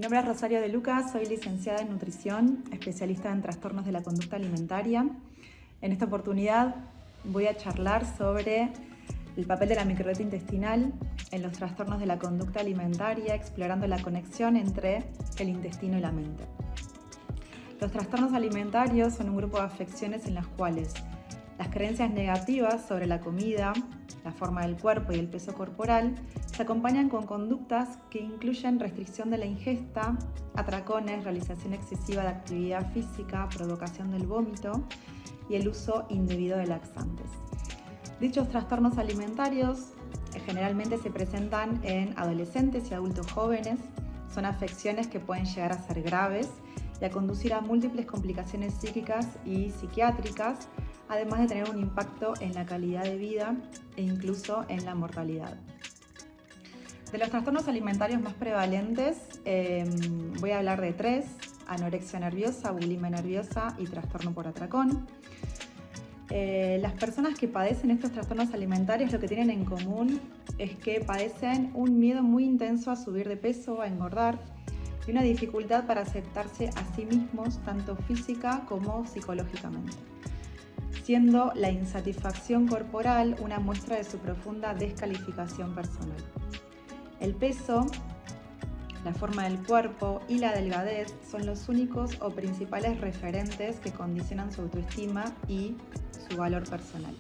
nombre es Rosario de Lucas, soy licenciada en nutrición, especialista en trastornos de la conducta alimentaria. En esta oportunidad voy a charlar sobre el papel de la microbiota intestinal en los trastornos de la conducta alimentaria, explorando la conexión entre el intestino y la mente. Los trastornos alimentarios son un grupo de afecciones en las cuales las creencias negativas sobre la comida, la forma del cuerpo y el peso corporal se acompañan con conductas que incluyen restricción de la ingesta, atracones, realización excesiva de actividad física, provocación del vómito y el uso indebido de laxantes. Dichos trastornos alimentarios generalmente se presentan en adolescentes y adultos jóvenes. Son afecciones que pueden llegar a ser graves y a conducir a múltiples complicaciones psíquicas y psiquiátricas, además de tener un impacto en la calidad de vida e incluso en la mortalidad. De los trastornos alimentarios más prevalentes, voy a hablar de 3: anorexia nerviosa, bulimia nerviosa y trastorno por atracón. Las personas que padecen estos trastornos alimentarios lo que tienen en común es que padecen un miedo muy intenso a subir de peso, a engordar, y una dificultad para aceptarse a sí mismos, tanto física como psicológicamente, siendo la insatisfacción corporal una muestra de su profunda descalificación personal. El peso, la forma del cuerpo y la delgadez son los únicos o principales referentes que condicionan su autoestima y su valor personal.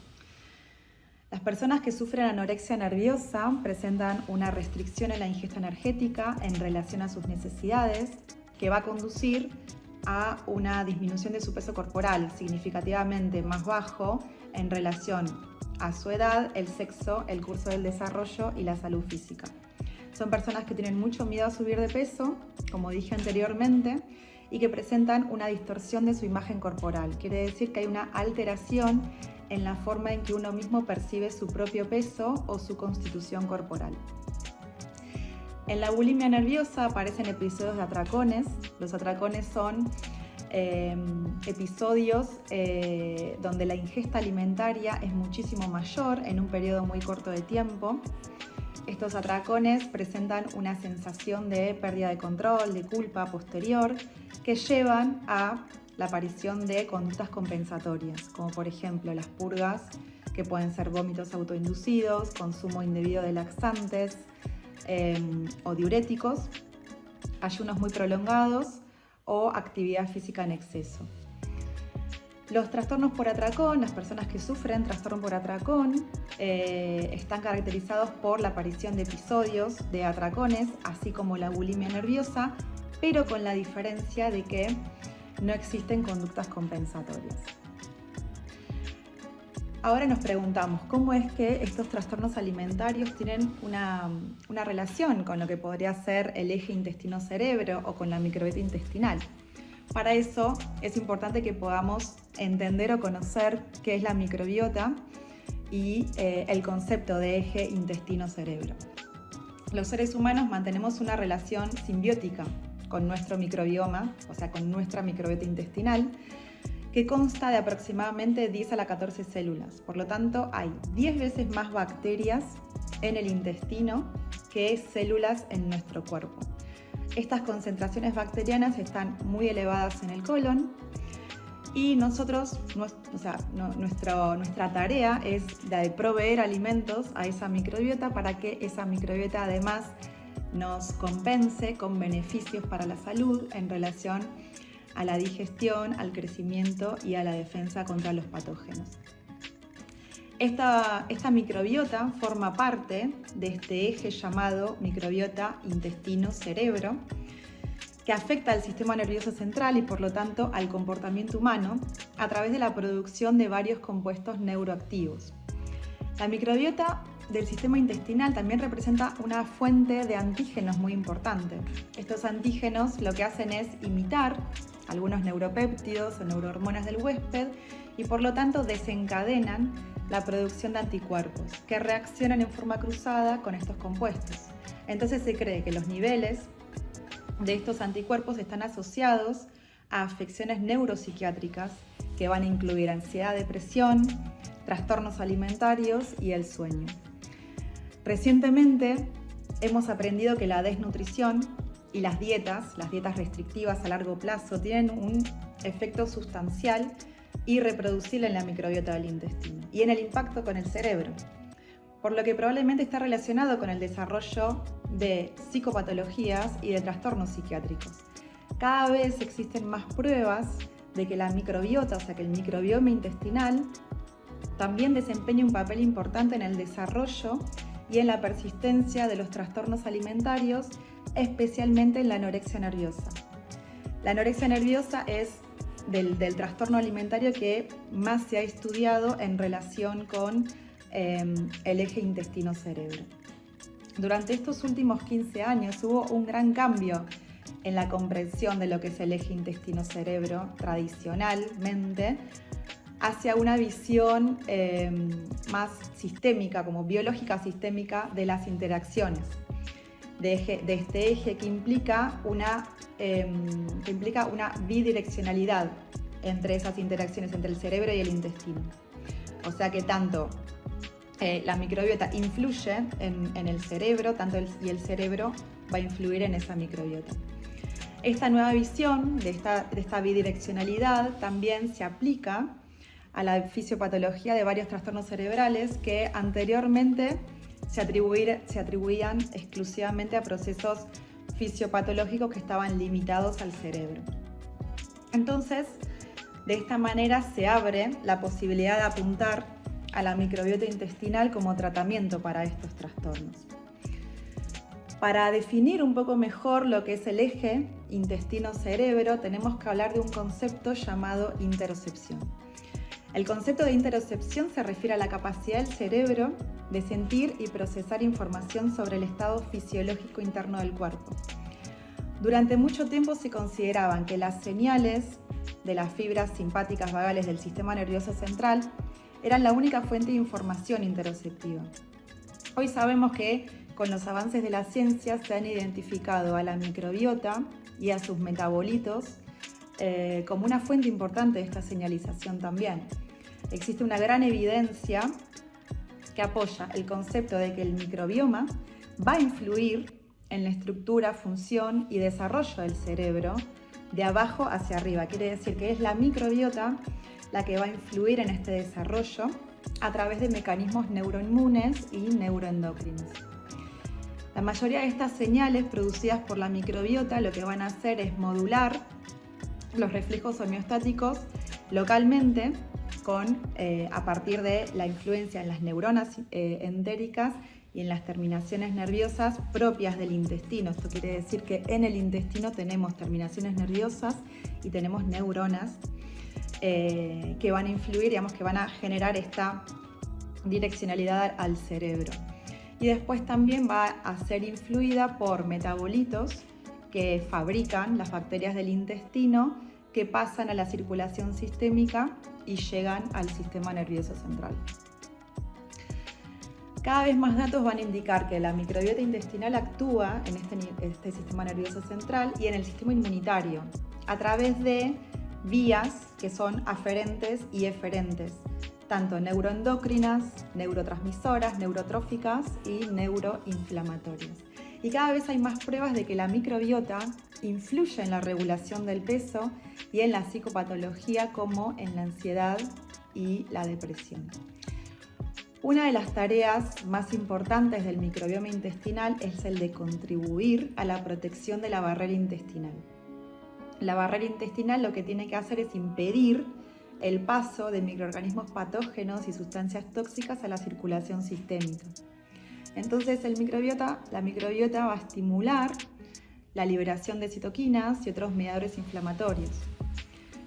Las personas que sufren anorexia nerviosa presentan una restricción en la ingesta energética en relación a sus necesidades, que va a conducir a una disminución de su peso corporal significativamente más bajo en relación a su edad, el sexo, el curso del desarrollo y la salud física. Son personas que tienen mucho miedo a subir de peso, como dije anteriormente, y que presentan una distorsión de su imagen corporal. Quiere decir que hay una alteración en la forma en que uno mismo percibe su propio peso o su constitución corporal. En la bulimia nerviosa aparecen episodios de atracones. Los atracones son episodios donde la ingesta alimentaria es muchísimo mayor en un periodo muy corto de tiempo. Estos atracones presentan una sensación de pérdida de control, de culpa posterior, que llevan a la aparición de conductas compensatorias, como por ejemplo las purgas, que pueden ser vómitos autoinducidos, consumo indebido de laxantes o diuréticos, ayunos muy prolongados o actividad física en exceso. Los trastornos por atracón, las personas que sufren trastorno por atracón, están caracterizados por la aparición de episodios de atracones, así como la bulimia nerviosa, pero con la diferencia de que no existen conductas compensatorias. Ahora nos preguntamos, ¿cómo es que estos trastornos alimentarios tienen una relación con lo que podría ser el eje intestino-cerebro o con la microbiota intestinal? Para eso es importante que podamos entender o conocer qué es la microbiota y el concepto de eje intestino-cerebro. Los seres humanos mantenemos una relación simbiótica con nuestro microbioma, o sea, con nuestra microbiota intestinal, que consta de aproximadamente 10 a la 14 células. Por lo tanto, hay 10 veces más bacterias en el intestino que células en nuestro cuerpo. Estas concentraciones bacterianas están muy elevadas en el colon y nuestra tarea es la de proveer alimentos a esa microbiota para que esa microbiota además nos compense con beneficios para la salud en relación a la digestión, al crecimiento y a la defensa contra los patógenos. Esta microbiota forma parte de este eje llamado microbiota intestino-cerebro, que afecta al sistema nervioso central y por lo tanto al comportamiento humano a través de la producción de varios compuestos neuroactivos. La microbiota del sistema intestinal también representa una fuente de antígenos muy importante. Estos antígenos lo que hacen es imitar algunos neuropéptidos o neurohormonas del huésped y por lo tanto desencadenan la producción de anticuerpos que reaccionan en forma cruzada con estos compuestos. Entonces se cree que los niveles de estos anticuerpos están asociados a afecciones neuropsiquiátricas que van a incluir ansiedad, depresión, trastornos alimentarios y el sueño. Recientemente hemos aprendido que la desnutrición y las dietas restrictivas a largo plazo, tienen un efecto sustancial y reproducible en la microbiota del intestino y en el impacto con el cerebro, por lo que probablemente está relacionado con el desarrollo de psicopatologías y de trastornos psiquiátricos. Cada vez existen más pruebas de que la microbiota, o sea que el microbioma intestinal, también desempeña un papel importante en el desarrollo y en la persistencia de los trastornos alimentarios, especialmente en la anorexia nerviosa. La anorexia nerviosa es del trastorno alimentario que más se ha estudiado en relación con el eje intestino-cerebro. Durante estos últimos 15 años hubo un gran cambio en la comprensión de lo que es el eje intestino-cerebro tradicionalmente, hacia una visión más sistémica, como biológica sistémica de las interacciones de este eje que implica una bidireccionalidad entre esas interacciones entre el cerebro y el intestino. O sea que tanto la microbiota influye en el cerebro, y el cerebro va a influir en esa microbiota. Esta nueva visión de esta bidireccionalidad también se aplica a la fisiopatología de varios trastornos cerebrales que anteriormente se atribuían exclusivamente a procesos fisiopatológicos que estaban limitados al cerebro. Entonces, de esta manera se abre la posibilidad de apuntar a la microbiota intestinal como tratamiento para estos trastornos. Para definir un poco mejor lo que es el eje intestino-cerebro, tenemos que hablar de un concepto llamado interocepción. El concepto de interocepción se refiere a la capacidad del cerebro de sentir y procesar información sobre el estado fisiológico interno del cuerpo. Durante mucho tiempo se consideraban que las señales de las fibras simpáticas vagales del sistema nervioso central eran la única fuente de información interoceptiva. Hoy sabemos que con los avances de la ciencia se han identificado a la microbiota y a sus metabolitos como una fuente importante de esta señalización también. Existe una gran evidencia que apoya el concepto de que el microbioma va a influir en la estructura, función y desarrollo del cerebro de abajo hacia arriba. Quiere decir que es la microbiota la que va a influir en este desarrollo a través de mecanismos neuroinmunes y neuroendocrinos. La mayoría de estas señales producidas por la microbiota lo que van a hacer es modular los reflejos homeostáticos localmente a partir de la influencia en las neuronas entéricas y en las terminaciones nerviosas propias del intestino. Esto quiere decir que en el intestino tenemos terminaciones nerviosas y tenemos neuronas que van a influir, que van a generar esta direccionalidad al cerebro. Y después también va a ser influida por metabolitos que fabrican las bacterias del intestino, que pasan a la circulación sistémica y llegan al sistema nervioso central. Cada vez más datos van a indicar que la microbiota intestinal actúa en este sistema nervioso central y en el sistema inmunitario a través de vías que son aferentes y eferentes, tanto neuroendocrinas, neurotransmisoras, neurotróficas y neuroinflamatorias. Y cada vez hay más pruebas de que la microbiota influye en la regulación del peso y en la psicopatología, como en la ansiedad y la depresión. Una de las tareas más importantes del microbioma intestinal es el de contribuir a la protección de la barrera intestinal. La barrera intestinal lo que tiene que hacer es impedir el paso de microorganismos patógenos y sustancias tóxicas a la circulación sistémica. Entonces la microbiota va a estimular la liberación de citoquinas y otros mediadores inflamatorios.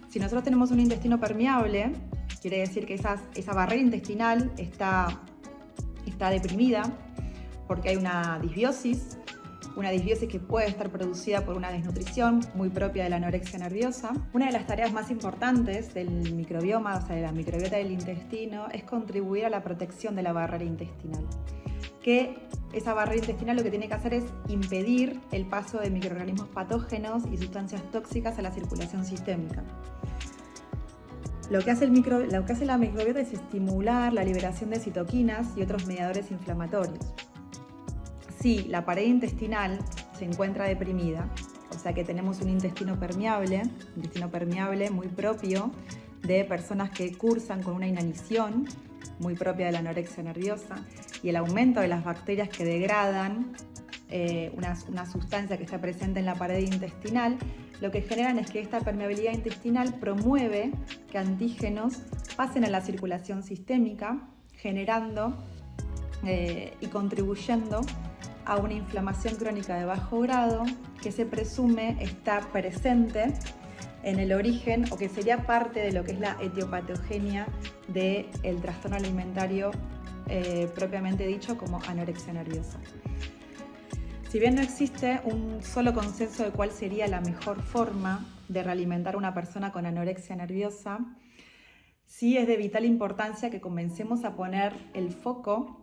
Si nosotros tenemos un intestino permeable, quiere decir que esa barrera intestinal está deprimida porque hay una disbiosis que puede estar producida por una desnutrición muy propia de la anorexia nerviosa. Una de las tareas más importantes del microbioma, o sea, de la microbiota del intestino, es contribuir a la protección de la barrera intestinal. Que esa barrera intestinal lo que tiene que hacer es impedir el paso de microorganismos patógenos y sustancias tóxicas a la circulación sistémica. Lo que hace la microbiota es estimular la liberación de citoquinas y otros mediadores inflamatorios. Si la pared intestinal, o se encuentra deprimida, o sea que tenemos un intestino permeable muy propio de personas que cursan con una inanición muy propia de la anorexia nerviosa, y el aumento de las bacterias que degradan una sustancia que está presente en la pared intestinal, lo que generan es que esta permeabilidad intestinal promueve que antígenos pasen a la circulación sistémica, generando y contribuyendo a una inflamación crónica de bajo grado que se presume está presente en el origen o que sería parte de lo que es la etiopatogenia del trastorno alimentario propiamente dicho como anorexia nerviosa. Si bien no existe un solo consenso de cuál sería la mejor forma de realimentar a una persona con anorexia nerviosa, sí es de vital importancia que comencemos a poner el foco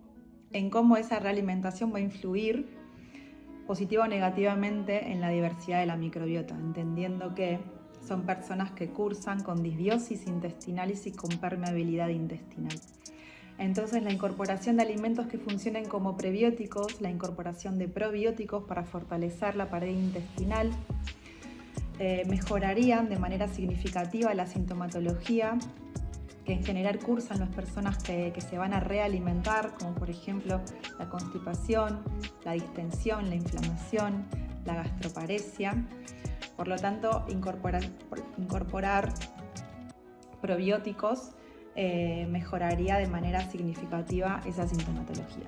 en cómo esa realimentación va a influir positiva o negativamente en la diversidad de la microbiota, entendiendo que son personas que cursan con disbiosis intestinal y con permeabilidad intestinal. Entonces, la incorporación de alimentos que funcionen como prebióticos, la incorporación de probióticos para fortalecer la pared intestinal, mejorarían de manera significativa la sintomatología que en general cursan las personas que se van a realimentar, como por ejemplo la constipación, la distensión, la inflamación, la gastroparesia. Por lo tanto, incorporar probióticos mejoraría de manera significativa esa sintomatología.